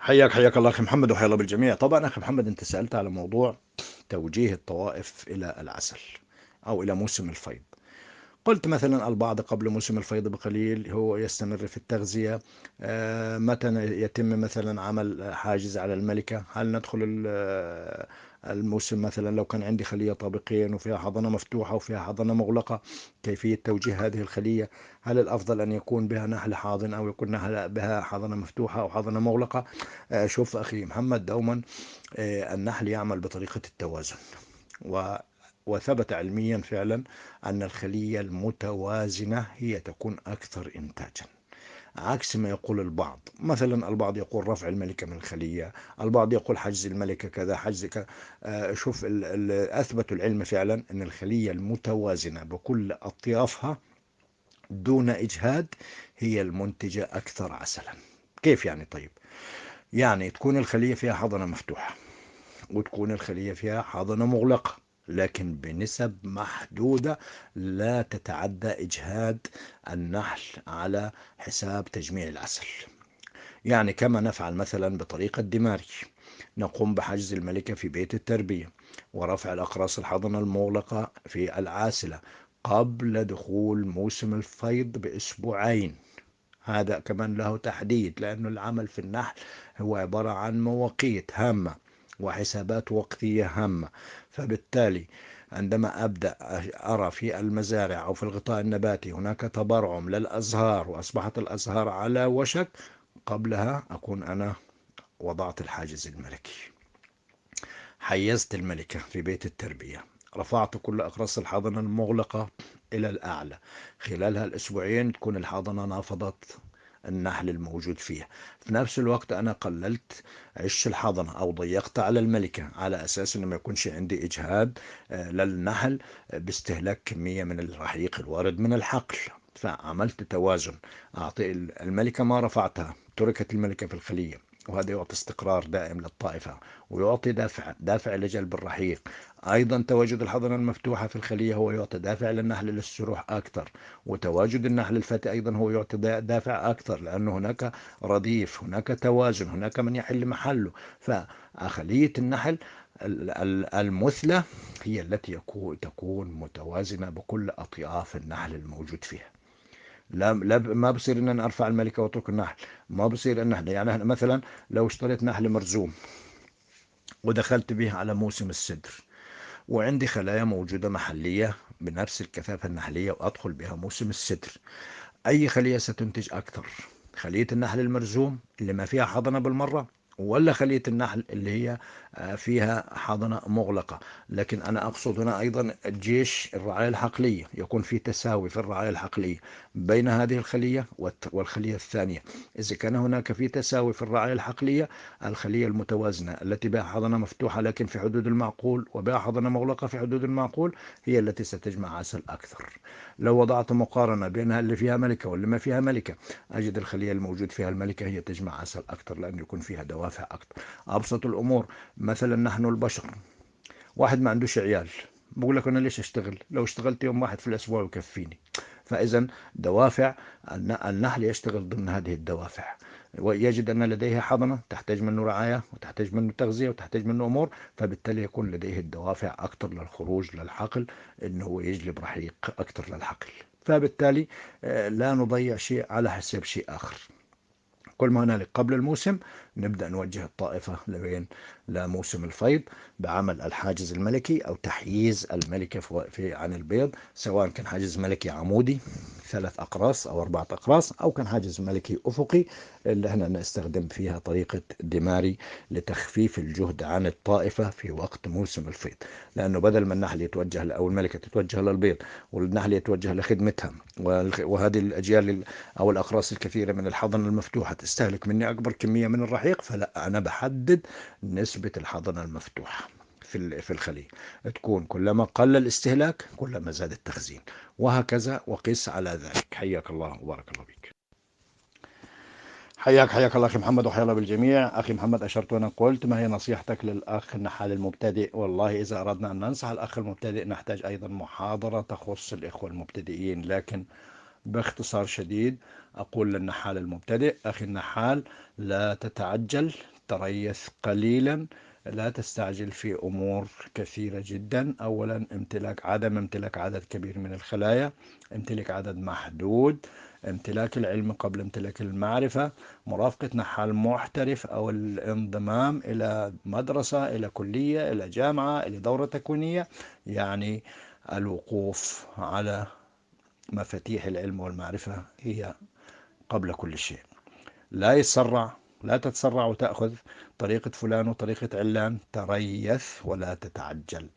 حياك الله أخي محمد وحيا الله بالجميع. طبعا أخي محمد، أنت سألت على موضوع توجيه الطوائف إلى العسل أو إلى موسم الفيض. قلت مثلا البعض قبل موسم الفيض بقليل هو يستمر في التغذية. متى يتم مثلا عمل حاجز على الملكة؟ هل ندخل الموسم مثلا لو كان عندي خلية طابقين وفيها حضنة مفتوحة وفيها حضنة مغلقة، كيفية توجيه هذه الخلية؟ هل الأفضل أن يكون بها نحل حاضن أو يكون بها حضنة مفتوحة أو حضنة مغلقة؟ شوف أخي محمد، دوما النحل يعمل بطريقة التوازن، و وثبت علميا فعلا أن الخلية المتوازنة هي تكون أكثر إنتاجا، عكس ما يقول البعض. مثلا البعض يقول رفع الملكة من الخلية، البعض يقول حجز الملكة كذا حجز كذا. شوف، أثبت العلم فعلا أن الخلية المتوازنة بكل أطيافها دون إجهاد هي المنتجة أكثر عسلا. كيف يعني؟ طيب، يعني تكون الخلية فيها حضنة مفتوحة وتكون الخلية فيها حاضنة مغلقة، لكن بنسب محدودة لا تتعدى إجهاد النحل على حساب تجميع العسل. يعني كما نفعل مثلا بطريقة دماري، نقوم بحجز الملكة في بيت التربية ورفع الأقراص الحاضنة المغلقة في العاسلة قبل دخول موسم الفيض بأسبوعين. هذا كمان له تحديد، لأنه العمل في النحل هو عبارة عن مواقيت هامة وحسابات وقتية هامة. فبالتالي عندما أبدأ أرى في المزارع أو في الغطاء النباتي هناك تبرعم للأزهار وأصبحت الأزهار على وشك، قبلها أكون أنا وضعت الحاجز الملكي، حيزت الملكة في بيت التربية، رفعت كل أقراص الحاضنة المغلقة إلى الأعلى. خلال هالأسبوعين تكون الحاضنة نافضت النحل الموجود فيها. في نفس الوقت أنا قللت عش الحضنة أو ضيقت على الملكة على أساس أنه ما يكونش عندي إجهاد للنحل باستهلاك كمية من الرحيق الوارد من الحقل. فعملت توازن، أعطي الملكة ما رفعتها، تركت الملكة في الخلية، وهذا يعطي استقرار دائم للطائفة ويعطي دافع لجلب الرحيق. أيضا تواجد الحضنة المفتوحة في الخلية هو يعطي دافع للنحل للسروح أكثر، وتواجد النحل الفتي أيضا هو يعطي دافع أكثر، لأن هناك رديف، هناك توازن، هناك من يحل محله. فخلية النحل المثلى هي التي تكون متوازنة بكل أطياف النحل الموجود فيها. لا ما بصير ان انا ارفع الملكه واترك النحل. ما بصير ان احنا يعني مثلا لو اشتريت نحل مرزوم ودخلت به على موسم السدر، وعندي خلايا موجودة محلية بنفس الكثافة النحلية وأدخل بها موسم السدر، أي خلية ستنتج أكثر؟ خلية النحل المرزوم اللي ما فيها حضنة بالمرة، ولا خلية النحل اللي هي فيها حضنة مغلقة؟ لكن أنا أقصد هنا أيضا الجيش الرعاية الحقلية، يكون في تساوي في الرعاية الحقلية بين هذه الخلية والخلية الثانية. إذا كان هناك في تساوي في الرعاية الحقلية، الخلية المتوازنة التي بها حضنة مفتوحة لكن في حدود المعقول وبها حضنة مغلقة في حدود المعقول هي التي ستجمع عسل أكثر. لو وضعت مقارنة بينها اللي فيها ملكة واللي ما فيها ملكة، أجد الخلية الموجود فيها الملكة هي تجمع عسل أكثر، لأنه يكون فيها دوافع أكثر. أبسط الأمور، مثلا نحن البشر، واحد ما عندوش عيال بقول لك أنا ليش أشتغل؟ لو اشتغلت يوم واحد في الأسبوع يكفيني. فإذا دوافع النحل يشتغل ضمن هذه الدوافع، ويجد أن لديه حضنة تحتاج منه رعاية وتحتاج منه تغذية وتحتاج منه أمور، فبالتالي يكون لديه الدوافع أكثر للخروج للحقل، أنه هو يجلب رحيق أكثر للحقل. فبالتالي لا نضيع شيء على حساب شيء آخر. كل ما هنالك قبل الموسم نبدأ نوجه الطائفة لوين؟ لموسم الفيض، بعمل الحاجز الملكي أو تحييز الملكة عن البيض، سواء كان حاجز ملكي عمودي 3 أقراص أو 4 أقراص، أو كان حاجز ملكي أفقي اللي احنا نستخدم فيها طريقة دماري لتخفيف الجهد عن الطائفة في وقت موسم الفيض. لأنه بدل ما النحل يتوجه أو الملكة تتوجه للبيض والنحل يتوجه لخدمتها، وهذه الأجيال أو الأقراص الكثيرة من الحضنة المفتوحة تستهلك مني أكبر كمية من الرحيق، فلا، أنا بحدد نسبة الحضنة المفتوحة في الخلية، تكون كلما قل الاستهلاك كلما زاد التخزين، وهكذا وقس على ذلك. حياك الله وبارك الله بك. حياك الله أخي محمد وحيا الله بالجميع. أخي محمد، أشرت وأنا قلت ما هي نصيحتك للأخ النحال المبتدئ؟ والله إذا أردنا أن ننصح الأخ المبتدئ نحتاج أيضا محاضرة تخص الإخوة المبتدئين، لكن باختصار شديد أقول للنحال المبتدئ: أخي النحال، لا تتعجل، تريث قليلا، لا تستعجل في أمور كثيرة جدا. أولا عدم امتلاك عدد كبير من الخلايا، امتلاك عدد محدود، امتلاك العلم قبل امتلاك المعرفة، مرافقة نحال محترف أو الانضمام إلى مدرسة، إلى كلية، إلى جامعة، إلى دورة تكوينية، يعني الوقوف على مفاتيح العلم والمعرفة هي قبل كل شيء. لا تتسرع وتأخذ طريقة فلان وطريقة علان، تريث ولا تتعجل.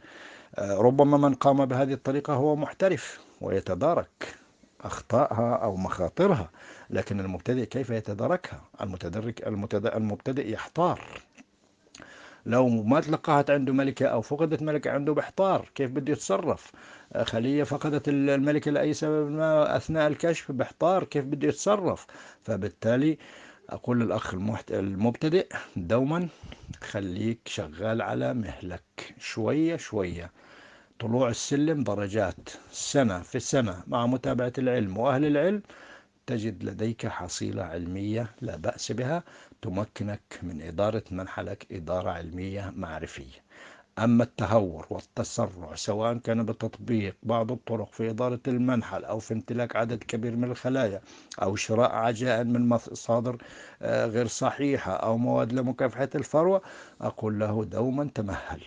ربما من قام بهذه الطريقة هو محترف ويتدارك أخطائها أو مخاطرها، لكن المبتدئ كيف يتداركها؟ المبتدئ يحتار. لو ما تلقاها عنده ملكة أو فقدت ملكة عنده بحتار كيف بده يتصرف. خلية فقدت الملكة لأي سبب ما أثناء الكشف، بحتار كيف بده يتصرف. فبالتالي أقول للأخ المبتدئ دوما خليك شغال على مهلك، شوية شوية، طلوع السلم درجات، سنة في سنة، مع متابعة العلم وأهل العلم تجد لديك حصيلة علمية لا بأس بها، تمكنك من إدارة منحلك إدارة علمية معرفية. أما التهور والتسرع سواء كان بتطبيق بعض الطرق في إدارة المنحل أو في امتلاك عدد كبير من الخلايا أو شراء عجائن من مصادر غير صحيحة أو مواد لمكافحة الفروة، أقول له دوما تمهل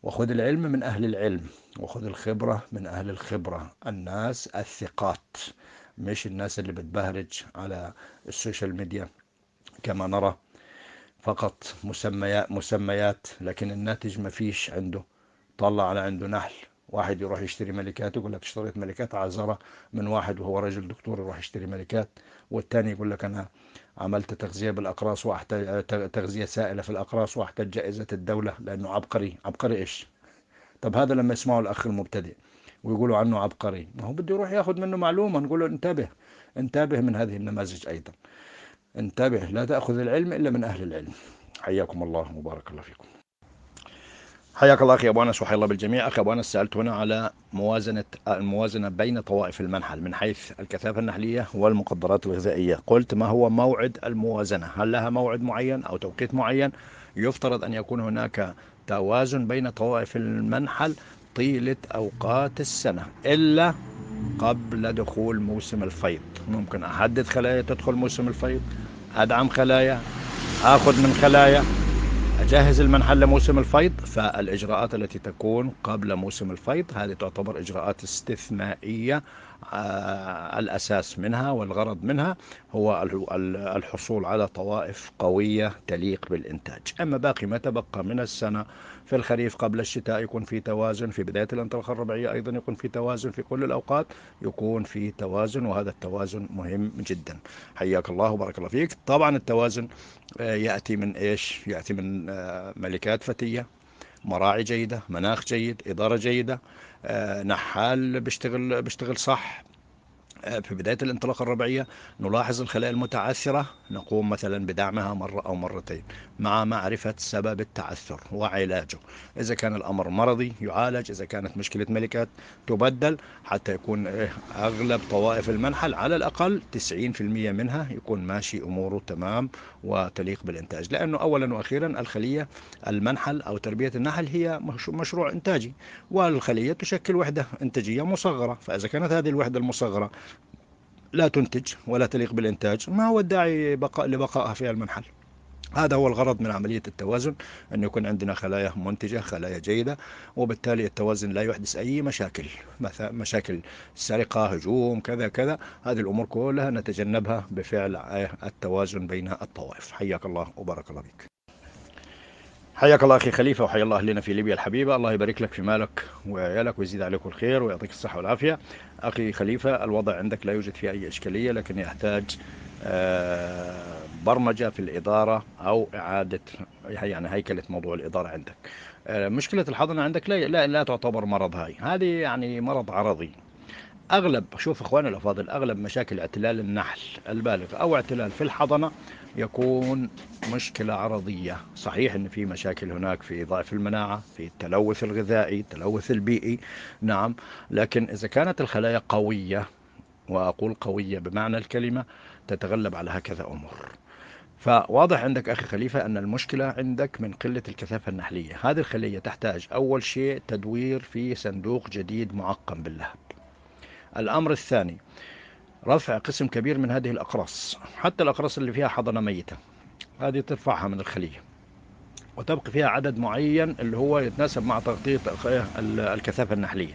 وخذ العلم من أهل العلم وخذ الخبرة من أهل الخبرة، الناس الثقات، مش الناس اللي بتبهرج على السوشيال ميديا كما نرى، فقط مسميات لكن الناتج ما فيش عنده. طلع على عنده نحل، واحد يروح يشتري ملكات يقول لك اشتريت ملكات عذرة من واحد وهو رجل دكتور يروح يشتري ملكات، والتاني يقول لك أنا عملت تغذية بالأقراص واحتاج تغذية سائلة في الأقراص واحتاج جائزة الدولة لأنه عبقري. عبقري إيش؟ طب هذا لما يسمعوا الأخ المبتدئ ويقولوا عنه عبقري، ما هو بده يروح ياخذ منه معلومة، نقول له انتبه، انتبه من هذه النماذج أيضا، انتبه، لا تأخذ العلم إلا من أهل العلم. حياكم الله وبارك الله فيكم. حياك الله أخي أبو أنس وحيا الله بالجميع. أخي أبو أنس سألت هنا على الموازنة بين طوائف المنحل من حيث الكثافة النحلية والمقدرات الغذائية. قلت ما هو موعد الموازنة؟ هل لها موعد معين أو توقيت معين؟ يفترض أن يكون هناك توازن بين طوائف المنحل طيلة أوقات السنة إلا قبل دخول موسم الفيض. ممكن أحدد خلايا تدخل موسم الفيض، أدعم خلايا، أخذ من خلايا، أجهز المنحل لموسم الفيض. فالإجراءات التي تكون قبل موسم الفيض هذه تعتبر إجراءات استثنائية، الأساس منها والغرض منها هو الحصول على طوائف قوية تليق بالإنتاج. أما باقي ما تبقى من السنة، في الخريف قبل الشتاء يكون في توازن، في بداية الانطلاقة الربيعية أيضا يكون في توازن، في كل الأوقات يكون في توازن، وهذا التوازن مهم جدا. حياك الله وبارك الله فيك. طبعا التوازن يأتي من إيش؟ يأتي من ملكات فتية، مراعي جيدة، مناخ جيد، إدارة جيدة، نحال بيشتغل صح. في بداية الانطلاقة الربيعية نلاحظ الخلايا المتعثرة، نقوم مثلا بدعمها مرة أو مرتين مع معرفة سبب التعثر وعلاجه. إذا كان الأمر مرضي يعالج، إذا كانت مشكلة ملكات تبدل، حتى يكون أغلب طوائف المنحل على الأقل 90% منها يكون ماشي أموره تمام وتليق بالإنتاج. لأنه أولا وأخيرا الخلية، المنحل أو تربية النحل هي مشروع إنتاجي، والخلية تشكل وحدة إنتاجية مصغرة، فإذا كانت هذه الوحدة المصغرة لا تنتج ولا تليق بالإنتاج، ما هو الداعي لبقائها في المنحل؟ هذا هو الغرض من عملية التوازن، أن يكون عندنا خلايا منتجة، خلايا جيدة، وبالتالي التوازن لا يحدث أي مشاكل، مشاكل سرقة، هجوم، كذا كذا. هذه الأمور كلها نتجنبها بفعل التوازن بين الطوائف. حياك الله وبارك الله بك. حياك الله أخي خليفة وحيا الله أهلنا في ليبيا الحبيبة. الله يبارك لك في مالك وعيالك ويزيد عليكم الخير ويعطيك الصحة والعافية. أخي خليفة، الوضع عندك لا يوجد فيه أي إشكالية، لكن يحتاج برمجة في الإدارة أو إعادة يعني هيكلة موضوع الإدارة عندك. مشكلة الحضانة عندك لا تعتبر مرض، هذه يعني مرض عرضي. أغلب، شوف إخواني الأفاضل، أغلب مشاكل اعتلال النحل البالغ أو اعتلال في الحضنة يكون مشكلة عرضية. صحيح أن في مشاكل هناك في ضعف المناعة، في التلوث الغذائي، التلوث البيئي، نعم، لكن إذا كانت الخلايا قوية، وأقول قوية بمعنى الكلمة، تتغلب على هكذا أمور. فواضح عندك أخي خليفة أن المشكلة عندك من قلة الكثافة النحلية. هذه الخلية تحتاج أول شيء تدوير في صندوق جديد معقم باللهب. الأمر الثاني، رفع قسم كبير من هذه الأقراص، حتى الأقراص اللي فيها حضنة ميتة، هذه ترفعها من الخلية وتبقي فيها عدد معين اللي هو يتناسب مع تغطية الكثافة النحلية.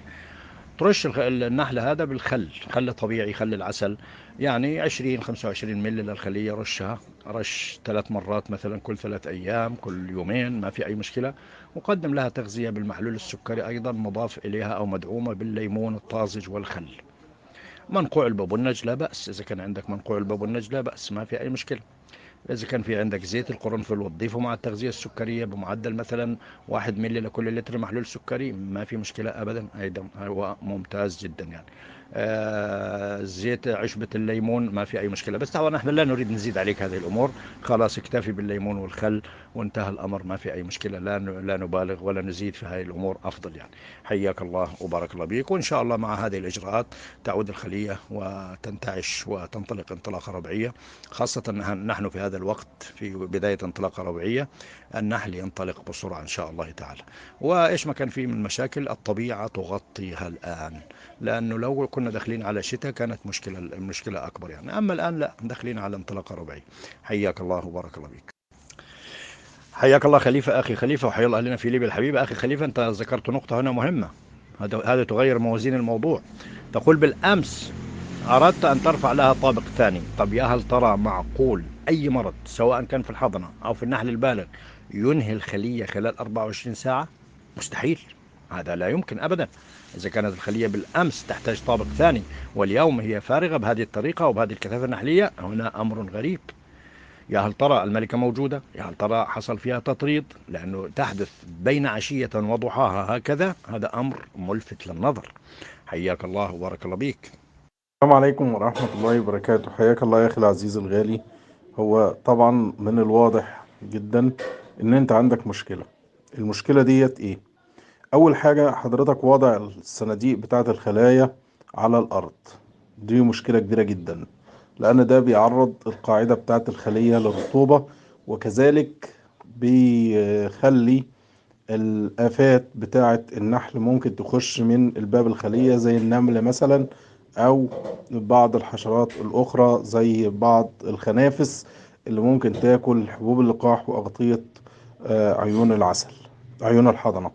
ترش النحل هذا بالخل، خل طبيعي، خل العسل، يعني 20-25 ملي للخلية، رشها رش 3 مرات مثلا كل 3 أيام، كل يومين، ما في أي مشكلة. وقدم لها تغذية بالمحلول السكري أيضا مضاف إليها أو مدعومة بالليمون الطازج والخل. منقوع البابونج لا بأس، إذا كان عندك منقوع البابونج لا بأس، ما في أي مشكلة. إذا كان في عندك زيت القرنفل وتضيفه مع التغذية السكرية بمعدل مثلا 1 ملي لكل لتر محلول سكري، ما في مشكلة أبدا، أيضا هو ممتاز جدا يعني. زيت عشبة الليمون ما في أي مشكلة. بس طبعا احنا لا نريد نزيد عليك هذه الأمور، خلاص اكتفي بالليمون والخل وانتهى الأمر، ما في أي مشكلة، لا نبالغ ولا نزيد في هذه الأمور، أفضل يعني. حياك الله وبارك الله بك، وإن شاء الله مع هذه الإجراءات تعود الخلية وتنتعش وتنطلق انطلاقة ربيعية، خاصة نحن في هذا الوقت في بداية انطلاقة ربيعية، النحل ينطلق بسرعة إن شاء الله تعالى. وإيش ما كان فيه من مشاكل الطبيعة تغطيها الآن، لأنه لو كنا داخلين على شتاء كانت المشكلة أكبر يعني. أما الآن لا، داخلين على انطلاقة ربيعية. حياك الله وبارك الله بك. حياك الله خليفة، أخي خليفة، وحيا الله أهلنا في ليبيا الحبيبة. أخي خليفة، أنت ذكرت نقطة هنا مهمة، هذا تغير موازين الموضوع. تقول بالأمس أردت أن ترفع لها طابق ثاني. طب يا هل ترى معقول أي مرض سواء كان في الحضنة أو في النحل البالغ ينهي الخلية خلال 24 ساعة؟ مستحيل، هذا لا يمكن أبدا. إذا كانت الخلية بالأمس تحتاج طابق ثاني واليوم هي فارغة بهذه الطريقة وبهذه الكثافة النحلية، هنا أمر غريب. يا هل ترى الملكة موجودة؟ يا هل ترى حصل فيها تطريد؟ لأنه تحدث بين عشية وضحاها هكذا، هذا أمر ملفت للنظر. حياك الله وبارك الله بيك. السلام عليكم ورحمة الله وبركاته. حياك الله يا أخي العزيز الغالي. هو طبعا من الواضح جدا إن أنت عندك مشكلة. المشكلة ديت إيه؟ أول حاجة، حضرتك وضع الصناديق بتاعة الخلايا على الأرض. دي مشكلة كبيرة جدا، لأن ده بيعرض القاعدة بتاعة الخلية للرطوبة، وكذلك بيخلي الآفات بتاعة النحل ممكن تخش من الباب الخلية زي النمل مثلا، أو بعض الحشرات الأخرى زي بعض الخنافس اللي ممكن تاكل حبوب اللقاح وأغطية عيون العسل، عيون الحضنة.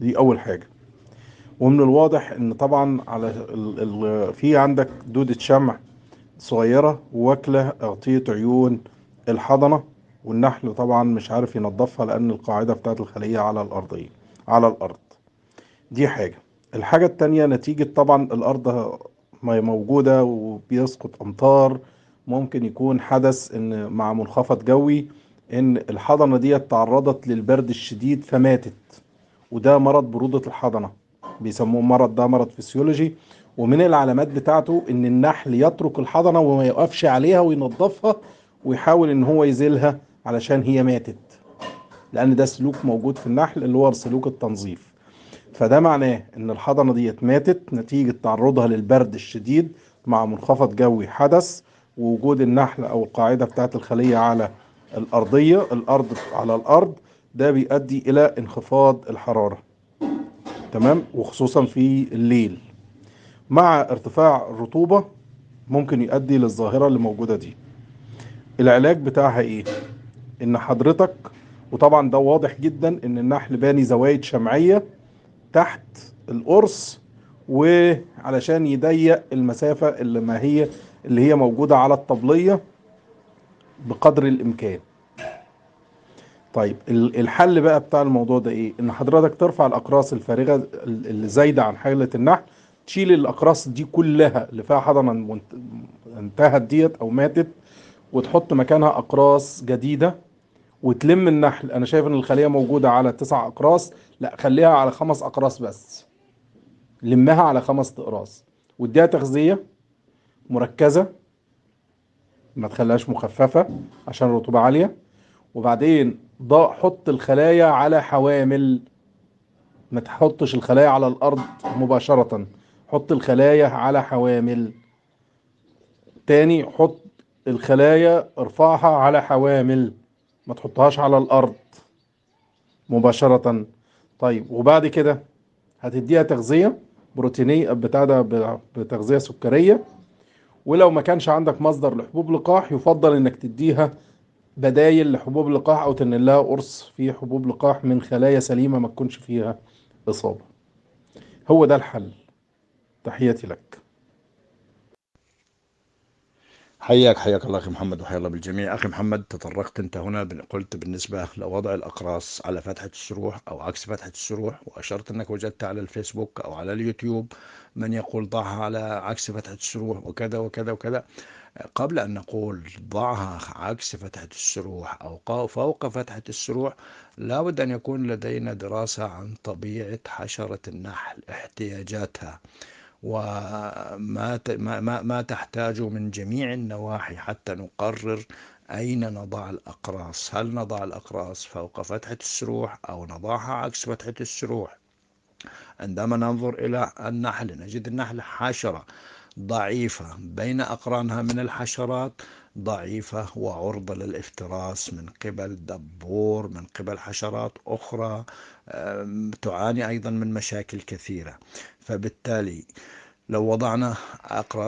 دي أول حاجة. ومن الواضح إن طبعا على في عندك دودة شمع صغيرة واكلة أغطية عيون الحضنة، والنحل طبعا مش عارف ينظفها لأن القاعدة بتاعت الخلية على الأرضية، على الأرض. دي حاجة. الحاجة التانية، نتيجة طبعا الأرض ما موجودة وبيسقط أمطار، ممكن يكون حدث إن مع منخفض جوي إن الحضنة دي تعرضت للبرد الشديد فماتت، وده مرض برودة الحضنة، بيسموه مرض، ده مرض فسيولوجي. ومن العلامات بتاعته ان النحل يترك الحضنة وما يقفش عليها وينظفها ويحاول ان هو يزيلها علشان هي ماتت، لان ده سلوك موجود في النحل اللي هو سلوك التنظيف. فده معناه ان الحضنة ديت ماتت نتيجة تعرضها للبرد الشديد مع منخفض جوي حدث، ووجود النحل او القاعدة بتاعت الخلية على الارضية، الارض على الارض، ده بيؤدي الى انخفاض الحرارة. تمام. وخصوصا في الليل مع ارتفاع الرطوبة ممكن يؤدي للظاهرة اللي موجودة دي. العلاج بتاعها ايه؟ ان حضرتك، وطبعا ده واضح جدا ان النحل باني زوايد شمعية تحت القرص، وعلشان يضيق المسافة اللي هي موجودة على الطبلية بقدر الامكان. طيب الحل بقى بتاع الموضوع ده ايه؟ ان حضرتك ترفع الاقراص الفارغه اللي زايده عن حاجه النحل، تشيل الاقراص دي كلها اللي فيها حضنه انتهت ديت او ماتت، وتحط مكانها اقراص جديده، وتلم النحل. انا شايف ان الخليه موجوده على 9 اقراص، لا خليها على 5 اقراص بس، لمها على 5 اقراص، واديها تغذيه مركزه، ما تخليهاش مخففه عشان الرطوبه عاليه. وبعدين حط الخلايا على حوامل، ما تحطش الخلايا على الارض مباشرة، حط الخلايا على حوامل. تاني، حط الخلايا ارفعها على حوامل، ما تحطهاش على الأرض مباشرة. طيب وبعد كده هتديها تغذية بروتينية بتاع ده بتغذية سكرية. ولو ما كانش عندك مصدر لحبوب لقاح يفضل انك تديها بدايل لحبوب لقاح او تنقل لها قرص فيه حبوب لقاح من خلايا سليمة ما تكونش فيها إصابة. هو ده الحل. تحياتي لك. حياك الله أخي محمد، وحيا الله بالجميع. أخي محمد، تطرقت أنت هنا قلت بالنسبة لوضع الأقراص على فتحة السروح أو عكس فتحة السروح، وأشرت أنك وجدت على الفيسبوك أو على اليوتيوب من يقول ضعها على عكس فتحة السروح وكذا وكذا وكذا. قبل أن نقول ضعها عكس فتحة السروح أو فوق فتحة السروح، لابد أن يكون لدينا دراسة عن طبيعة حشرة النحل، احتياجاتها، وما ما تحتاج من جميع النواحي حتى نقرر أين نضع الأقراص. هل نضع الأقراص فوق فتحة السروح أو نضعها عكس فتحة السروح؟ عندما ننظر إلى النحل نجد النحل حشرة ضعيفة، بين أقرانها من الحشرات ضعيفة وعرضة للافتراس من قبل دبور، من قبل حشرات أخرى، تعاني أيضا من مشاكل كثيرة. فبالتالي لو وضعنا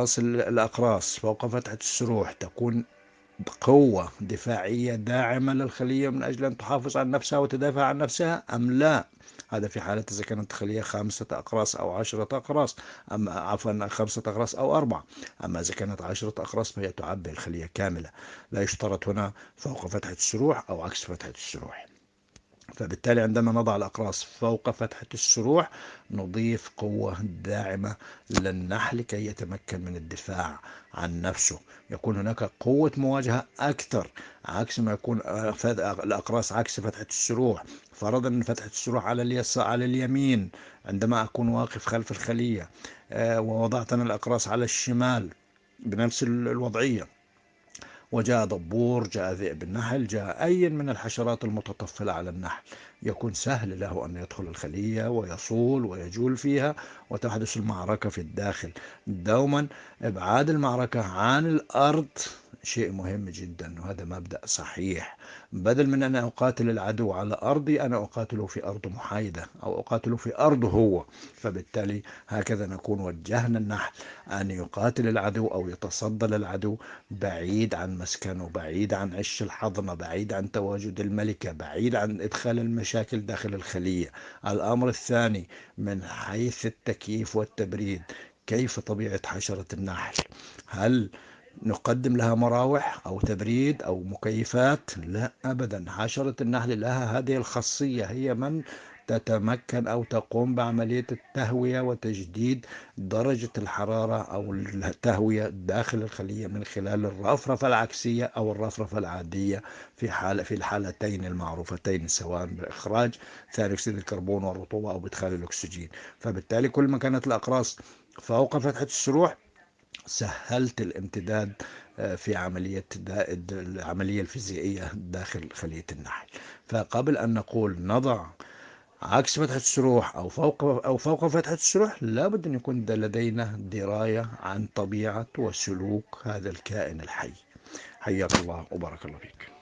الأقراص فوق فتحة السروح تكون قوة دفاعية داعمة للخلية من أجل أن تحافظ على نفسها وتدافع عن نفسها أم لا؟ هذا في حالة إذا كانت الخلية 5 أقراص أو 10 أقراص، أما عفوا 5 أقراص أو 4. أما إذا كانت 10 أقراص فهي تعبي الخلية كاملة. لا يشترط هنا فوق فتحة السروح أو عكس فتحة السروح. فبالتالي عندما نضع الأقراص فوق فتحة السروح نضيف قوة داعمة للنحل كي يتمكن من الدفاع عن نفسه، يكون هناك قوة مواجهة أكثر، عكس ما يكون الأقراص عكس فتحة السروح. فرضا أن فتحة السروح على اليسار على اليمين عندما أكون واقف خلف الخلية، ووضعتنا الأقراص على الشمال بنفس الوضعية، وجاء دبور، جاء ذئب النحل، جاء أي من الحشرات المتطفلة على النحل، يكون سهل له أن يدخل الخلية ويصول ويجول فيها وتحدث المعركة في الداخل. دوما إبعاد المعركة عن الأرض شيء مهم جدا، وهذا مبدأ صحيح. بدل من أن أقاتل العدو على أرضي، أنا أقاتله في أرض محايدة أو أقاتله في أرضه هو. فبالتالي هكذا نكون وجهنا النحل أن يقاتل العدو أو يتصدى للعدو بعيد عن مسكنه، بعيد عن عش الحضنة، بعيد عن تواجد الملكة، بعيد عن إدخال المشاكل داخل الخلية. الأمر الثاني من حيث التكييف والتبريد، كيف طبيعة حشرة النحل؟ هل نقدم لها مراوح أو تبريد أو مكيفات؟ لا أبدا. حشرة النحل لها هذه الخاصية، هي من تتمكن أو تقوم بعملية التهوية وتجديد درجة الحرارة أو التهوية داخل الخلية من خلال الرفرفة العكسية أو الرفرفة العادية في الحالتين المعروفتين، سواء بإخراج ثاني أكسيد الكربون والرطوبة أو بإدخال الأكسجين. فبالتالي كل ما كانت الأقراص فوق فتحة السروح سهلت الامتداد في العملية الفيزيائية داخل خلية النحل. فقبل أن نقول نضع عكس فتحة السروح أو فوق فتحة السروح، لابد أن يكون لدينا دراية عن طبيعة وسلوك هذا الكائن الحي. حياك الله وبارك الله فيك.